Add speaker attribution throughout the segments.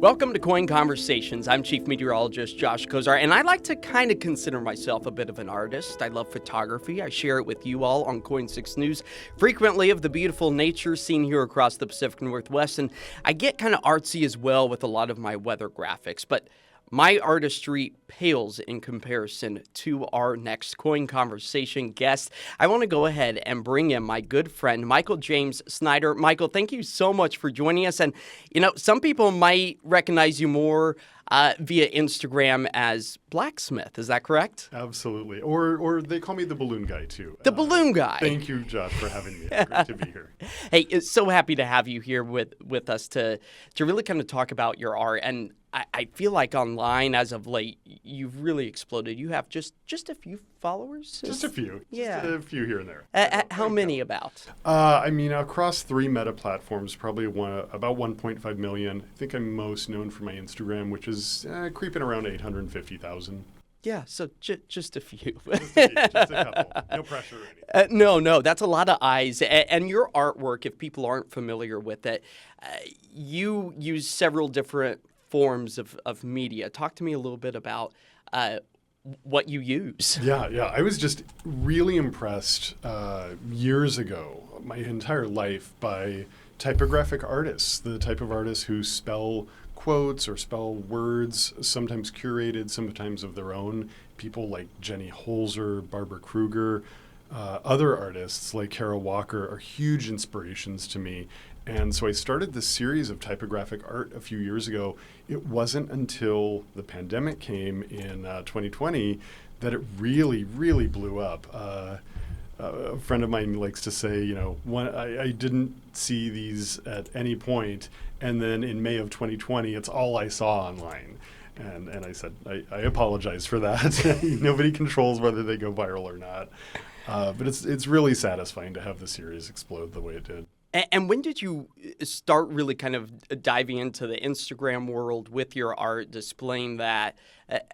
Speaker 1: Welcome to KOIN Conversations. I'm Chief Meteorologist Josh Kozar, and I like to kind of consider myself a bit of an artist. I love photography. I share it with you all on KOIN 6 News frequently of the beautiful nature seen here across the Pacific Northwest, and I get kind of artsy as well with a lot of my weather graphics, but my artistry pales in comparison to our next KOIN Conversation guest. I want to go ahead and bring in my good friend, Michael James Snyder. Michael, thank you so much for joining us. And, you know, some people might recognize you more via Instagram as Blacksmith. Is that correct?
Speaker 2: Absolutely. Or they call me the Balloon Guy, too.
Speaker 1: The Balloon Guy.
Speaker 2: Thank you, Josh, for having me. Great to be here.
Speaker 1: Hey, it's so happy to have you here with us to really kind of talk about your art. And I feel like online, as of late, you've really exploded. You have just a few followers?
Speaker 2: Just a few.
Speaker 1: Yeah.
Speaker 2: Just a few here and there.
Speaker 1: How many about?
Speaker 2: Across three meta platforms, probably about 1.5 million. I think I'm most known for my Instagram, which is creeping around 850,000.
Speaker 1: Yeah, so just a few.
Speaker 2: Just a couple. No pressure or anything.
Speaker 1: No, that's a lot of eyes. And your artwork, if people aren't familiar with it, you use several different forms of media. Talk to me a little bit about what you use.
Speaker 2: Yeah. I was just really impressed years ago, my entire life, by typographic artists, the type of artists who spell quotes or spell words, sometimes curated, sometimes of their own. People like Jenny Holzer, Barbara Kruger, other artists like Kara Walker are huge inspirations to me. And so I started this series of typographic art a few years ago. It wasn't until the pandemic came in 2020 that it really, really blew up. A friend of mine likes to say, I didn't see these at any point, and then in May of 2020, it's all I saw online. And I said, I apologize for that. Nobody controls whether they go viral or not. But it's really satisfying to have the series explode the way it did.
Speaker 1: And when did you start really kind of diving into the Instagram world with your art, displaying that?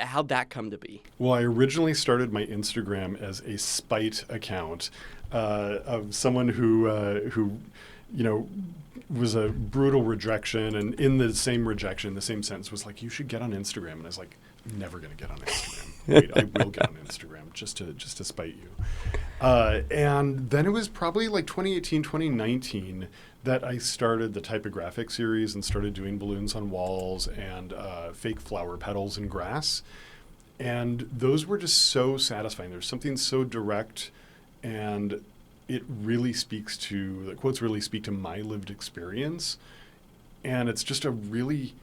Speaker 1: How'd that come to be?
Speaker 2: Well, I originally started my Instagram as a spite account of someone who was a brutal rejection, and in the same rejection, the same sentence was like, "You should get on Instagram." And I was like, "I'm never going to get on Instagram. Wait, I will get on Instagram just to spite you." And then it was probably like 2018, 2019 that I started the typographic series and started doing balloons on walls and fake flower petals and grass. And those were just so satisfying. There's something so direct, and the quotes really speak to my lived experience. And it's just a really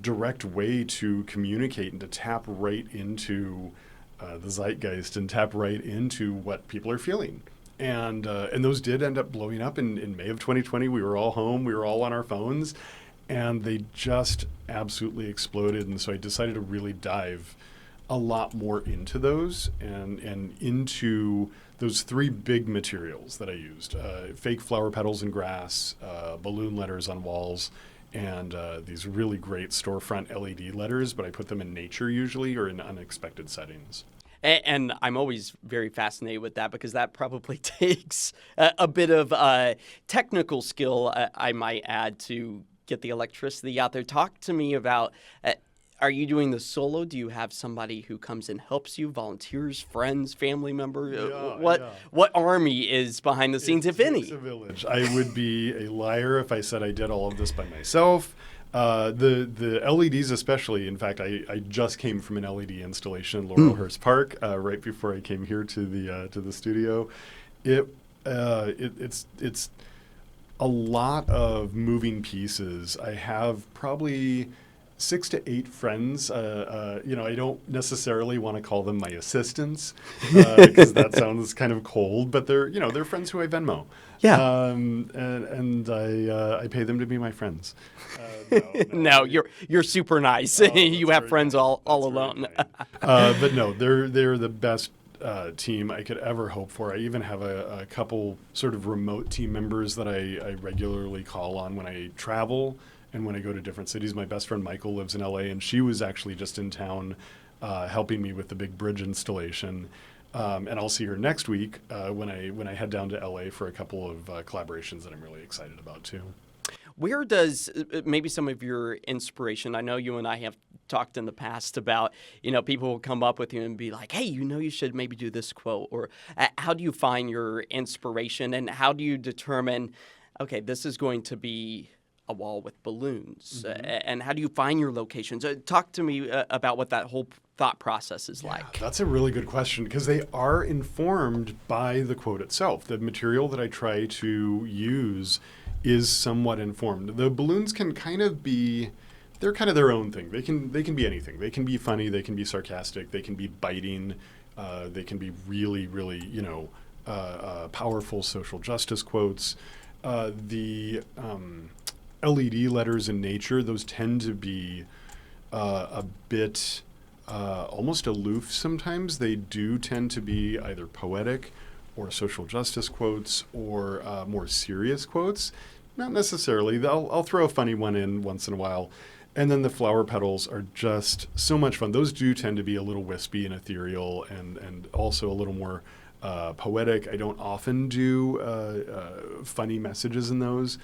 Speaker 2: direct way to communicate and to tap right into the zeitgeist and tap right into what people are feeling. And those did end up blowing up in May of 2020. We were all home. We were all on our phones. And they just absolutely exploded. And so I decided to really dive a lot more into those and into those three big materials that I used. Fake flower petals and grass, balloon letters on walls, and these really great storefront LED letters, but I put them in nature usually or in unexpected settings.
Speaker 1: And I'm always very fascinated with that because that probably takes a bit of technical skill, I might add, to get the electricity out there. Talk to me about, are you doing this solo? Do you have somebody who comes and helps you, volunteers, friends, family member? What army is behind the scenes, if any?
Speaker 2: It's a village. I would be a liar if I said I did all of this by myself. The LEDs especially, in fact, I just came from an LED installation in Laurelhurst Park right before I came here to the studio. It's a lot of moving pieces. I have probably 6 to 8 friends. I don't necessarily want to call them my assistants because that sounds kind of cold, but they're friends who I Venmo.
Speaker 1: Yeah.
Speaker 2: And I pay them to be my friends.
Speaker 1: No, you're super nice. You have friends all alone.
Speaker 2: But no, they're the best team I could ever hope for. I even have a couple sort of remote team members that I regularly call on when I travel and when I go to different cities. My best friend Michael lives in LA, and she was actually just in town helping me with the big bridge installation. And I'll see her next week when I head down to LA for a couple of collaborations that I'm really excited about too.
Speaker 1: Where does maybe some of your inspiration? I know you and I have talked in the past about, people will come up with you and be like, hey, you should maybe do this quote. Or how do you find your inspiration, and how do you determine, okay, this is going to be a wall with balloons? And how do you find your locations? Talk to me about what that whole thought process is like.
Speaker 2: That's a really good question, because they are informed by the quote itself. The material that I try to use is somewhat informed. The balloons can kind of be, they're kind of their own thing. They can be anything. They can be funny, they can be sarcastic, they can be biting, they can be really, really, powerful social justice quotes. The LED letters in nature, those tend to be a bit almost aloof sometimes. They do tend to be either poetic or social justice quotes or more serious quotes. Not necessarily. I'll throw a funny one in once in a while. And then the flower petals are just so much fun. Those do tend to be a little wispy and ethereal, and also a little more poetic. I don't often do funny messages in those.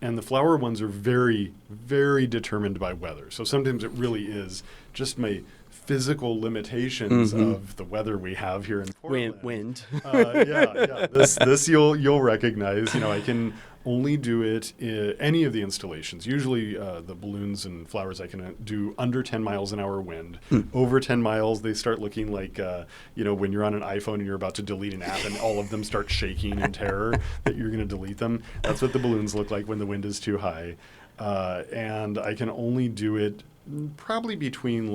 Speaker 2: And the flower ones are very, very determined by weather. So sometimes it really is just my physical limitations of the weather we have here in Portland.
Speaker 1: Wind.
Speaker 2: Yeah. This you'll recognize. I can only do it in any of the installations. Usually the balloons and flowers I can do under 10 miles an hour wind. Over 10 miles, they start looking like, when you're on an iPhone and you're about to delete an app and all of them start shaking in terror that you're going to delete them. That's what the balloons look like when the wind is too high. And I can only do it probably between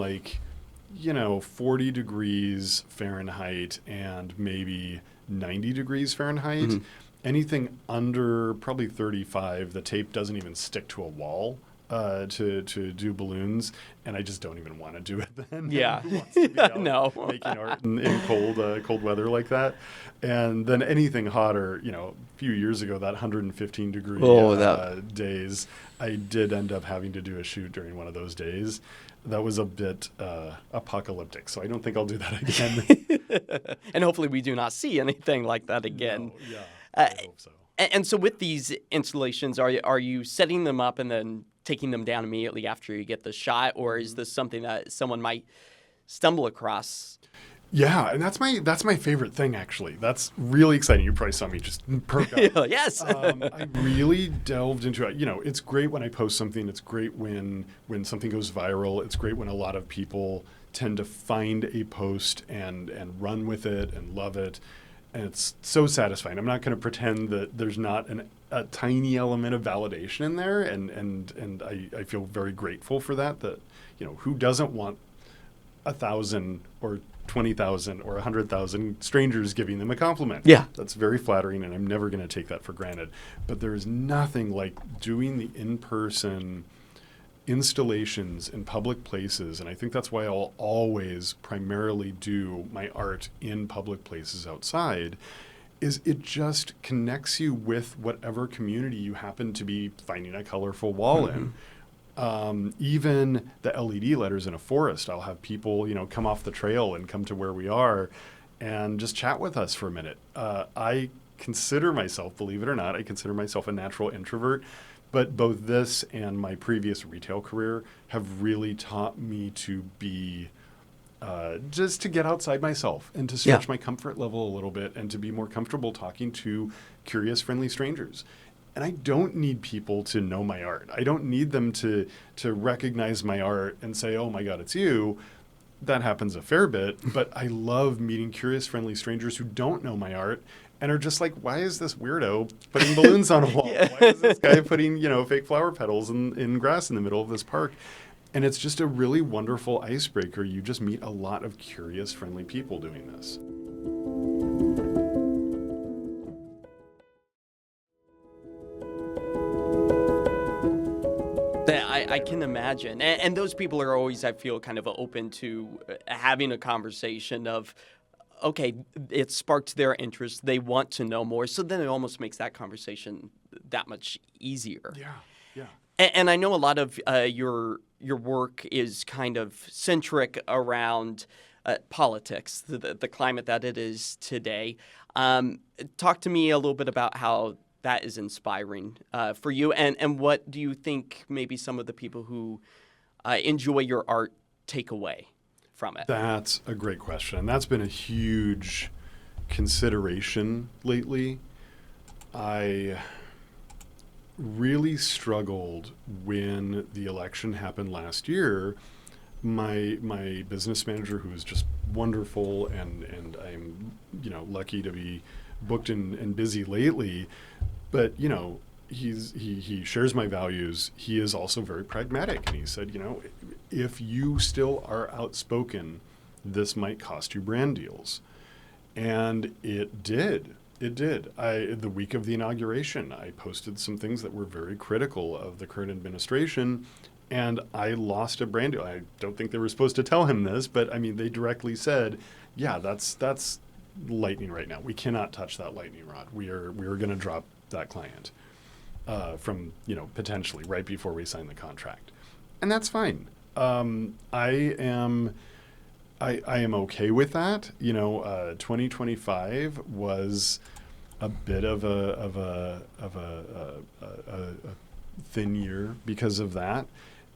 Speaker 2: 40 degrees Fahrenheit and maybe 90 degrees Fahrenheit. Anything under probably 35, the tape doesn't even stick to a wall to do balloons, and I just don't even want to do it then.
Speaker 1: Yeah.
Speaker 2: Who wants to be out
Speaker 1: No.
Speaker 2: making art in cold weather like that? And then anything hotter, a few years ago, that 115 degree days, I did end up having to do a shoot during one of those days. That was a bit apocalyptic, so I don't think I'll do that again.
Speaker 1: And hopefully we do not see anything like that again.
Speaker 2: No, yeah, I hope so.
Speaker 1: And so with these installations, are you setting them up and then taking them down immediately after you get the shot, or is this something that someone might stumble across?
Speaker 2: Yeah, and that's my favorite thing, actually. That's really exciting. You probably saw me just perk up.
Speaker 1: Yes.
Speaker 2: I really delved into it. It's great when I post something. It's great when something goes viral. It's great when a lot of people tend to find a post and run with it and love it. And it's so satisfying. I'm not going to pretend that there's not a tiny element of validation in there. And I feel very grateful for that, who doesn't want 1,000 or 20,000 or 100,000 strangers giving them a compliment?
Speaker 1: Yeah.
Speaker 2: That's very flattering, and I'm never going to take that for granted. But there is nothing like doing the in-person installations in public places, and I think that's why I'll always primarily do my art in public places outside, is it just connects you with whatever community you happen to be finding a colorful wall in. Even the LED letters in a forest, I'll have people, come off the trail and come to where we are and just chat with us for a minute. I consider myself, believe it or not, a natural introvert, but both this and my previous retail career have really taught me to be just to get outside myself and to stretch my comfort level a little bit and to be more comfortable talking to curious, friendly strangers. And I don't need people to know my art. I don't need them to recognize my art and say, oh my God, it's you. That happens a fair bit. But I love meeting curious, friendly strangers who don't know my art and are just like, why is this weirdo putting balloons on a wall? Why is this guy putting, fake flower petals in grass in the middle of this park? And it's just a really wonderful icebreaker. You just meet a lot of curious, friendly people doing this.
Speaker 1: I can imagine. And those people are always, I feel, kind of open to having a conversation of, okay, it sparked their interest. They want to know more. So then it almost makes that conversation that much easier.
Speaker 2: Yeah.
Speaker 1: And I know a lot of your work is kind of centric around politics, the climate that it is today. Talk to me a little bit about how that is inspiring for you. And what do you think maybe some of the people who enjoy your art take away from it?
Speaker 2: That's a great question. And that's been a huge consideration lately. I really struggled when the election happened last year. My business manager, who is just wonderful, and I'm lucky to be booked and busy lately, but he shares my values. He is also very pragmatic, and he said, if you still are outspoken, this might cost you brand deals. And it did. It did. The week of the inauguration, I posted some things that were very critical of the current administration, and I lost a brand deal. I don't think they were supposed to tell him this, but I mean, they directly said, yeah, that's lightning right now. We cannot touch that lightning rod. We are going to drop that client from, potentially right before we sign the contract. And that's fine. I am okay with that. 2025 was a bit of a thin year because of that.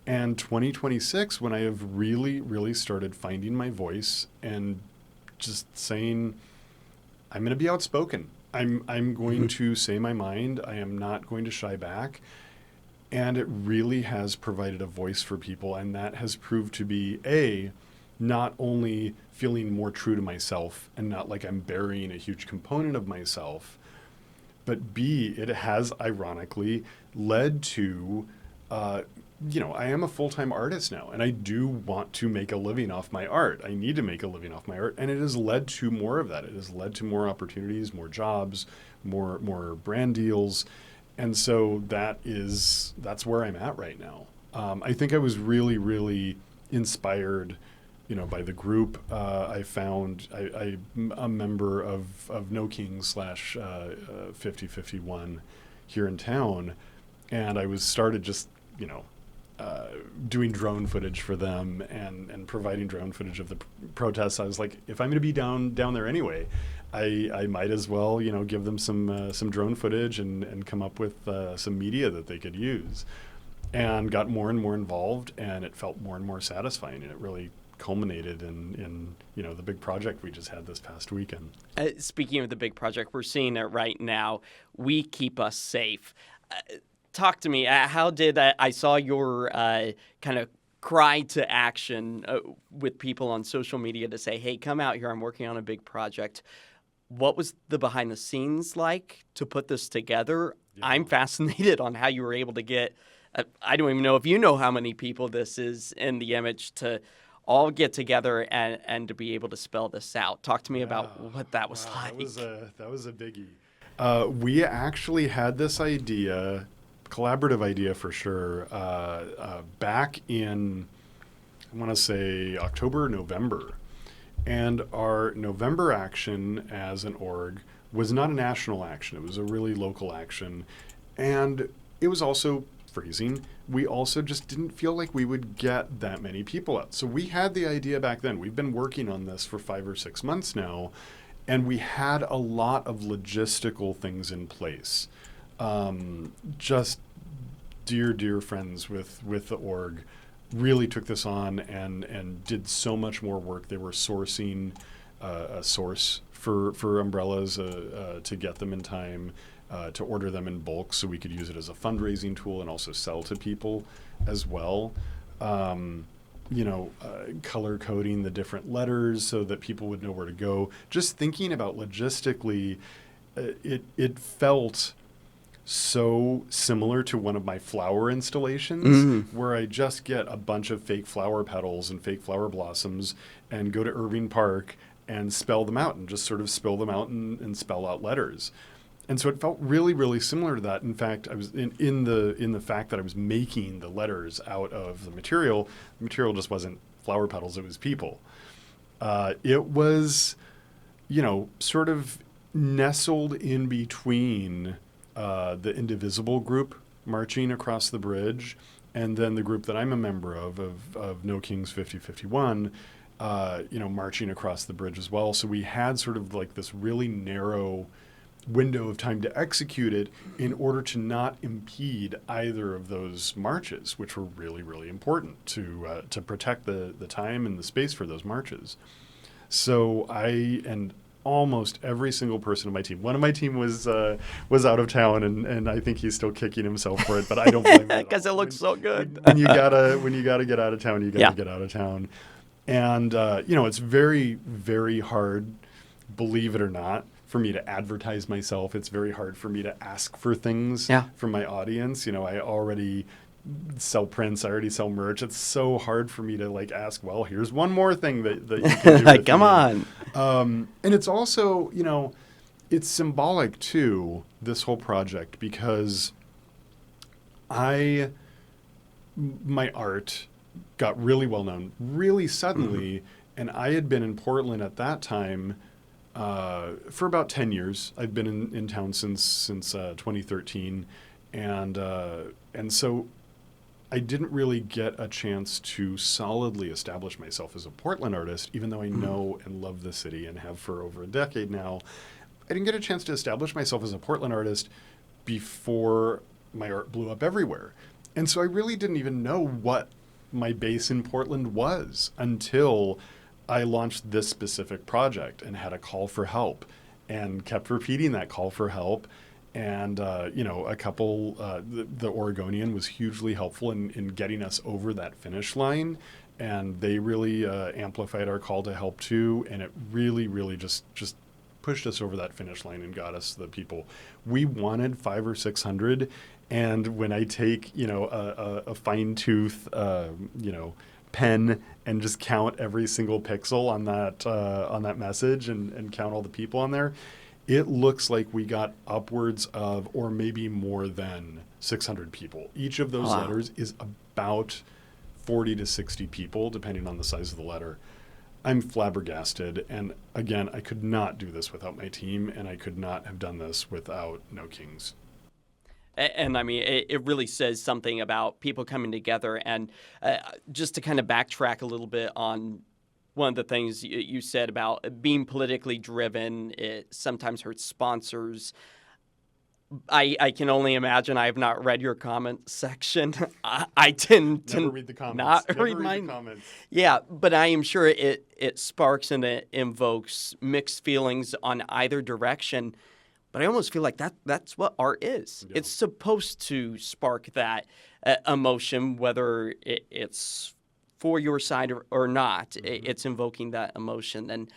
Speaker 2: And 2026, when I have really, really started finding my voice and just saying, I'm going to be outspoken. I'm going to say my mind. I am not going to shy back. And it really has provided a voice for people. And that has proved to be, not only feeling more true to myself and not like I'm burying a huge component of myself, but B, it has ironically led to, I am a full-time artist now, and I do want to make a living off my art. I need to make a living off my art, and it has led to more of that. It has led to more opportunities, more jobs, more brand deals, and so that's where I'm at right now. I think I was really, really inspired by the group. I found I'm a member of No Kings / 5051 here in town, and I was started just doing drone footage for them and providing drone footage of the protests. I was like, if I'm going to be down there anyway, I might as well give them some drone footage and come up with some media that they could use, and got more and more involved, and it felt more and more satisfying, and it really culminated in the big project we just had this past weekend.
Speaker 1: Speaking of the big project, we're seeing it right now. We Keep Us Safe. Talk to me. How did I saw your kind of cry to action with people on social media to say, hey, come out here. I'm working on a big project. What was the behind the scenes like to put this together? Yeah. I'm fascinated on how you were able to get, I don't even know if you know how many people this is in the image, to all get together and to be able to spell this out. Talk to me about what that was like.
Speaker 2: That was a biggie. We actually had this idea, collaborative idea for sure, back in, I want to say October, November. And our November action as an org was not a national action. It was a really local action. And it was also freezing. We also just didn't feel like we would get that many people out. So we had the idea back then. We've been working on this for 5 or 6 months now, and we had a lot of logistical things in place. Just dear friends with the org really took this on and did so much more work. They were sourcing a source for umbrellas to get them in time, to order them in bulk so we could use it as a fundraising tool and also sell to people as well. Color coding the different letters so that people would know where to go. Just thinking about logistically, it felt so similar to one of my flower installations where I just get a bunch of fake flower petals and fake flower blossoms and go to Irving Park and spell them out and just sort of spill them out and spell out letters. And so it felt really, really similar to that. In fact, I was in the fact that I was making the letters out of the material. The material just wasn't flower petals; it was people. It was, sort of nestled in between the Indivisible group marching across the bridge, and then the group that I'm a member of No Kings 5051, marching across the bridge as well. So we had sort of like this really narrow window of time to execute it in order to not impede either of those marches, which were really, really important to protect the time and the space for those marches. So and almost every single person on my team. One of my team was out of town, and I think he's still kicking himself for it. But I don't blame him
Speaker 1: because it looks so good.
Speaker 2: When you gotta get out of town, you gotta get out of town. And it's very, very hard, believe it or not, for me to advertise myself. It's very hard for me to ask for things from my audience. I already sell prints. I already sell merch. It's so hard for me to ask, well, here's one more thing that you can do with
Speaker 1: Come
Speaker 2: me.
Speaker 1: on.
Speaker 2: And it's also, it's symbolic too, this whole project, because my art got really well known really suddenly. And I had been in Portland at that time for about 10 years. I've been in town since 2013. And so I didn't really get a chance to solidly establish myself as a Portland artist, even though I know and love the city and have for over a decade now. I didn't get a chance to establish myself as a Portland artist before my art blew up everywhere. And so I really didn't even know what my base in Portland was until I launched this specific project and had a call for help and kept repeating that call for help. And, a couple, the Oregonian was hugely helpful in getting us over that finish line. And they really amplified our call to help too. And it really, really just pushed us over that finish line and got us the people. We wanted 500 or 600. And when I take, a fine tooth, pen and just count every single pixel on that message and count all the people on there, it looks like we got upwards of, or maybe more than 600 people. Each of those letters is about 40 to 60 people, depending on the size of the letter. I'm flabbergasted. And again, I could not do this without my team, and I could not have done this without No Kings.
Speaker 1: And I mean, it really says something about people coming together. And just to kind of backtrack a little bit on one of the things you said about being politically driven, it sometimes hurts sponsors. I can only imagine. I have not read your comment section. I tend to
Speaker 2: Never read the comments.
Speaker 1: not
Speaker 2: Never
Speaker 1: read
Speaker 2: the
Speaker 1: mine.
Speaker 2: comments.
Speaker 1: Yeah, but I am sure it sparks and it invokes mixed feelings on either direction. But I almost feel like that's what art is. Yeah. It's supposed to spark that emotion, whether it's for your side or not. It's invoking that emotion. And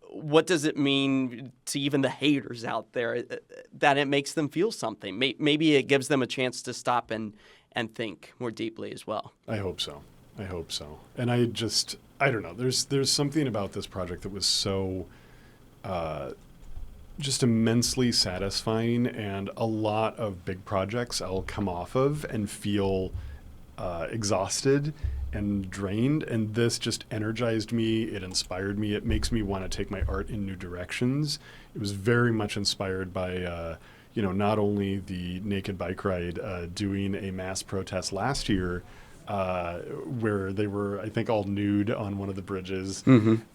Speaker 1: what does it mean to even the haters out there that it makes them feel something? Maybe it gives them a chance to stop and think more deeply as well.
Speaker 2: I hope so. And I don't know. There's something about this project that was so just immensely satisfying, and a lot of big projects I'll come off of and feel exhausted and drained, and this just energized me. It inspired me. It makes me want to take my art in new directions. It was very much inspired by not only the Naked Bike Ride doing a mass protest last year, where they were, I think, all nude on one of the bridges.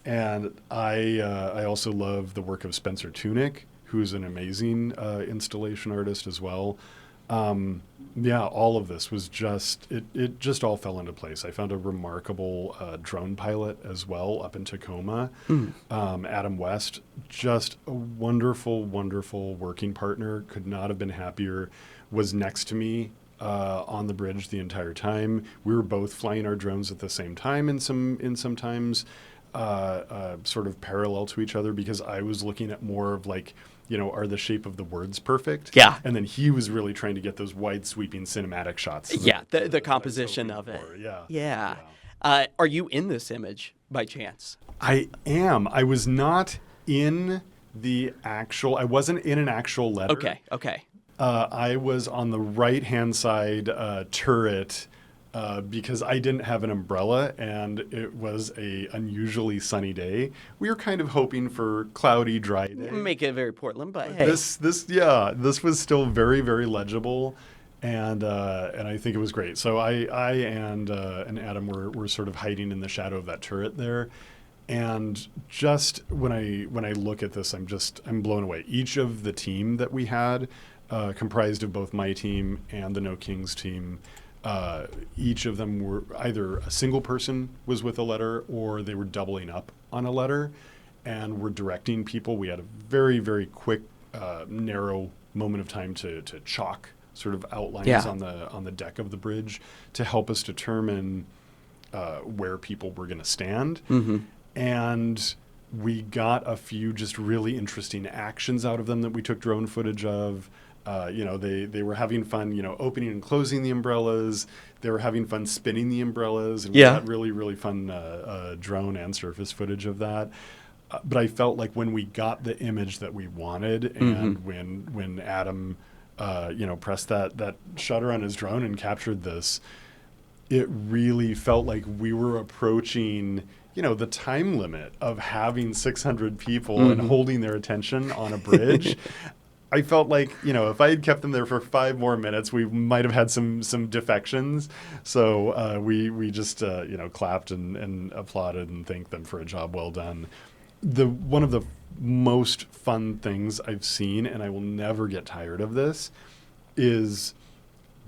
Speaker 2: And I also love the work of Spencer Tunick, who's an amazing installation artist as well. All of this was it just all fell into place. I found a remarkable drone pilot as well up in Tacoma. Adam West, just a wonderful, wonderful working partner. Could not have been happier. Was next to me on the bridge the entire time. We were both flying our drones at the same time in some times, sort of parallel to each other, because I was looking at more of are the shape of the words perfect?
Speaker 1: Yeah.
Speaker 2: And then he was really trying to get those wide sweeping cinematic shots.
Speaker 1: Yeah, the composition of it. Yeah. Are you in this image by chance?
Speaker 2: I am. I was not in I wasn't in an actual letter.
Speaker 1: Okay.
Speaker 2: I was on the right-hand side turret because I didn't have an umbrella, and it was a unusually sunny day. We were kind of hoping for cloudy, dry day.
Speaker 1: Make it very Portland, but hey.
Speaker 2: This was still very, very legible, and I think it was great. So I and Adam were sort of hiding in the shadow of that turret there. And just when I look at this, I'm blown away. Each of the team that we had, comprised of both my team and the No Kings team, each of them were either a single person was with a letter or they were doubling up on a letter and were directing people. We had a very, very quick, narrow moment of time to chalk sort of outlines on the deck of the bridge to help us determine where people were going to stand.
Speaker 1: Mm-hmm.
Speaker 2: And we got a few just really interesting actions out of them that we took drone footage of. They were having fun, opening and closing the umbrellas. They were having fun spinning the umbrellas. And we got really, really fun drone and surface footage of that. But I felt like when we got the image that we wanted and when Adam, pressed that shutter on his drone and captured this, it really felt like we were approaching the time limit of having 600 people and holding their attention on a bridge. I felt like, if I had kept them there for 5 more minutes, we might have had some defections. So we just, clapped and applauded and thanked them for a job well done. One of the most fun things I've seen, and I will never get tired of this, is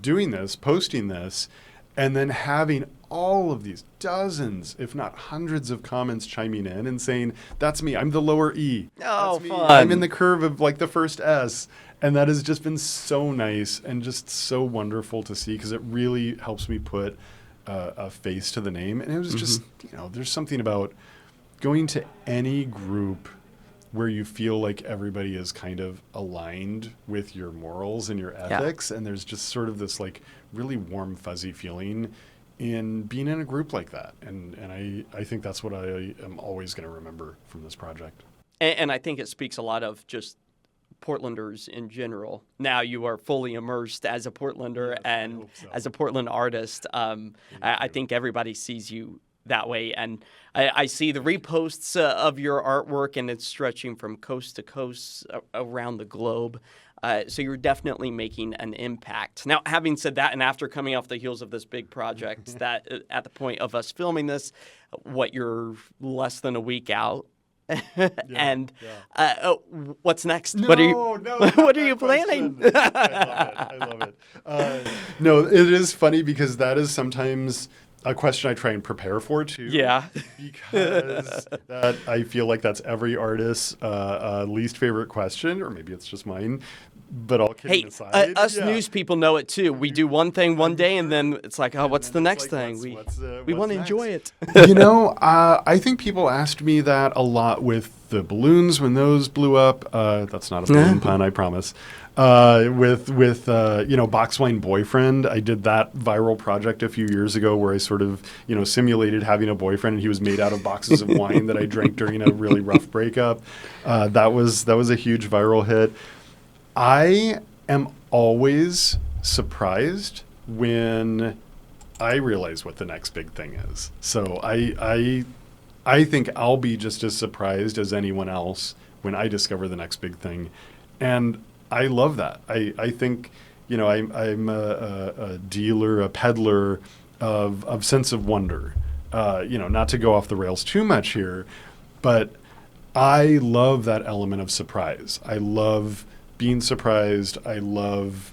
Speaker 2: doing this, posting this, and then having all of these dozens, if not hundreds of comments chiming in and saying, that's me, I'm the lower E.
Speaker 1: Oh,
Speaker 2: that's me.
Speaker 1: fun.
Speaker 2: I'm in the curve of like the first S. And that has just been so nice and just so wonderful to see because it really helps me put a face to the name. And it was just, there's something about going to any group where you feel like everybody is kind of aligned with your morals and your ethics. And there's just sort of this like really warm, fuzzy feeling in being in a group like that. And I think that's what I am always going to remember from this project.
Speaker 1: And I think it speaks a lot of just Portlanders in general. Now you are fully immersed as a Portlander and as a Portland artist. I think everybody sees you that way. And I see the reposts of your artwork, and it's stretching from coast to coast around the globe. So you're definitely making an impact. Now, having said that, and after coming off the heels of this big project, that at the point of us filming this, you're less than a week out. What's next? What are you planning?
Speaker 2: I love it. No, it is funny because that is sometimes a question I try and prepare for too.
Speaker 1: Yeah.
Speaker 2: Because that I feel like that's every artist's least favorite question, or maybe it's just mine. But all kidding aside,
Speaker 1: us news people know it too. We do one thing one day, and then it's like, what's the next thing? We want to enjoy it.
Speaker 2: I think people asked me that a lot with the balloons when those blew up. That's not a balloon pun, I promise. With Box Wine Boyfriend, I did that viral project a few years ago where I sort of simulated having a boyfriend, and he was made out of boxes of wine that I drank during a really rough breakup. That was a huge viral hit. I am always surprised when I realize what the next big thing is. So I think I'll be just as surprised as anyone else when I discover the next big thing. And I love that. I think, I'm a dealer, a peddler of sense of wonder. Not to go off the rails too much here, but I love that element of surprise. I love being surprised. I love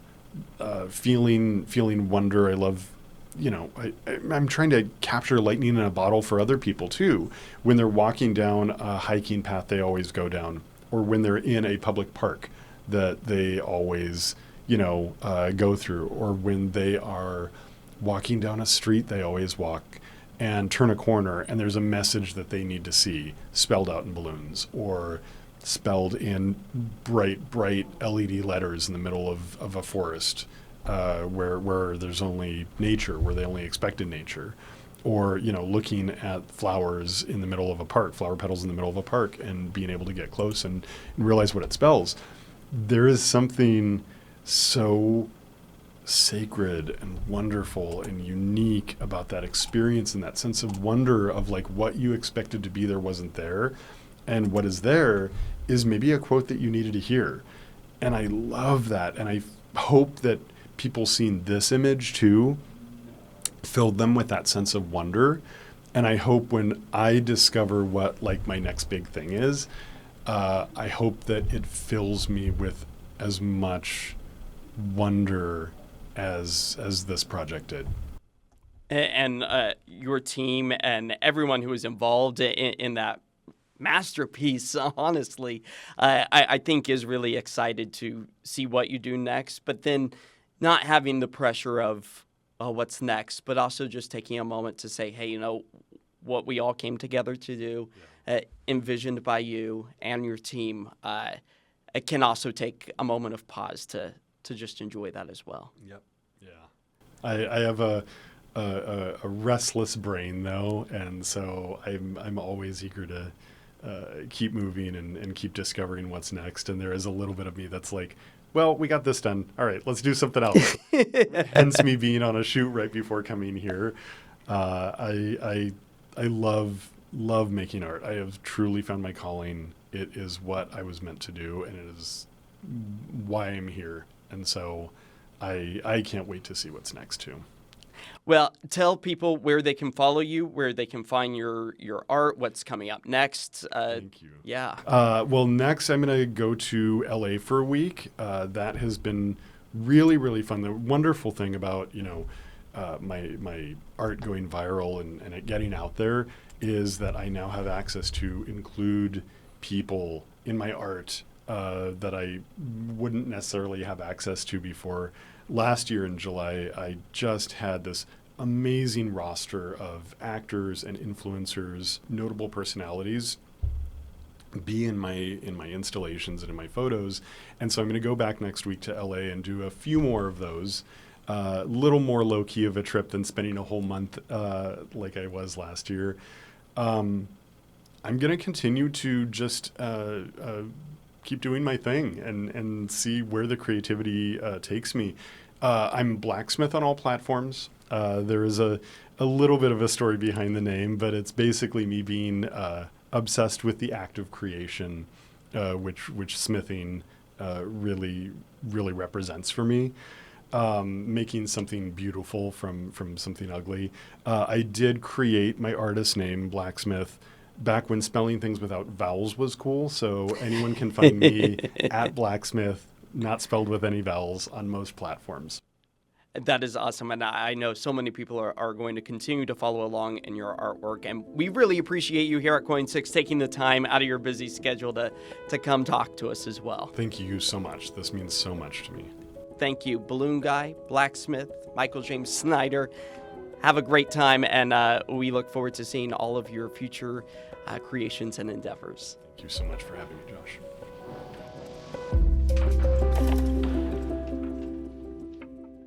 Speaker 2: feeling wonder. I love, I'm trying to capture lightning in a bottle for other people too. When they're walking down a hiking path they always go down, or when they're in a public park that they always, go through, or when they are walking down a street they always walk and turn a corner and there's a message that they need to see spelled out in balloons or spelled in bright LED letters in the middle of a forest where there's only nature, where they only expected nature. Or, looking at flowers in the middle of a park, flower petals in the middle of a park, and being able to get close and realize what it spells. There is something so sacred and wonderful and unique about that experience and that sense of wonder of like what you expected to be there wasn't there. And what is there is maybe a quote that you needed to hear. And I love that. And I hope that people seeing this image too filled them with that sense of wonder And I hope when I discover what like my next big thing is, I hope that it fills me with as much wonder as this project did.
Speaker 1: And your team and everyone who was involved in that masterpiece, honestly, I think is really excited to see what you do next, but then not having the pressure of, oh, what's next, but also just taking a moment to say, hey, what we all came together to do, envisioned by you and your team, it can also take a moment of pause to just enjoy that as well.
Speaker 2: Yep. Yeah. I have a restless brain though, and so I'm always eager to keep moving and keep discovering what's next. And there is a little bit of me that's like, well, we got this done. All right, let's do something else. Hence me being on a shoot right before coming here. I love making art. I have truly found my calling. It is what I was meant to do, and it is why I'm here. And so I can't wait to see what's next too.
Speaker 1: Well, tell people where they can follow you, where they can find your art, what's coming up next.
Speaker 2: Thank you.
Speaker 1: Yeah.
Speaker 2: Well, next I'm going to go to LA for a week. That has been really, really fun. The wonderful thing about, my art going viral and it getting out there is that I now have access to include people in my art that I wouldn't necessarily have access to before. Last year in July, I just had this amazing roster of actors and influencers, notable personalities be in my installations and in my photos. And so I'm going to go back next week to LA and do a few more of those. Little more low-key of a trip than spending a whole month like I was last year. I'm going to continue to just keep doing my thing and see where the creativity takes me. I'm Blacksmith on all platforms. There is a little bit of a story behind the name, but it's basically me being obsessed with the act of creation, which smithing really, really represents for me. Making something beautiful from something ugly. I did create my artist name, Blacksmith, back when spelling things without vowels was cool. So anyone can find me at Blacksmith, not spelled with any vowels, on most platforms.
Speaker 1: That is awesome. And I know so many people are going to continue to follow along in your artwork. And we really appreciate you here at KOIN 6 taking the time out of your busy schedule to come talk to us as well.
Speaker 2: Thank you so much. This means so much to me.
Speaker 1: Thank you, Balloon Guy, Blacksmith, Michael James Snyder. Have a great time, and we look forward to seeing all of your future creations and endeavors.
Speaker 2: Thank you so much for having me, Josh.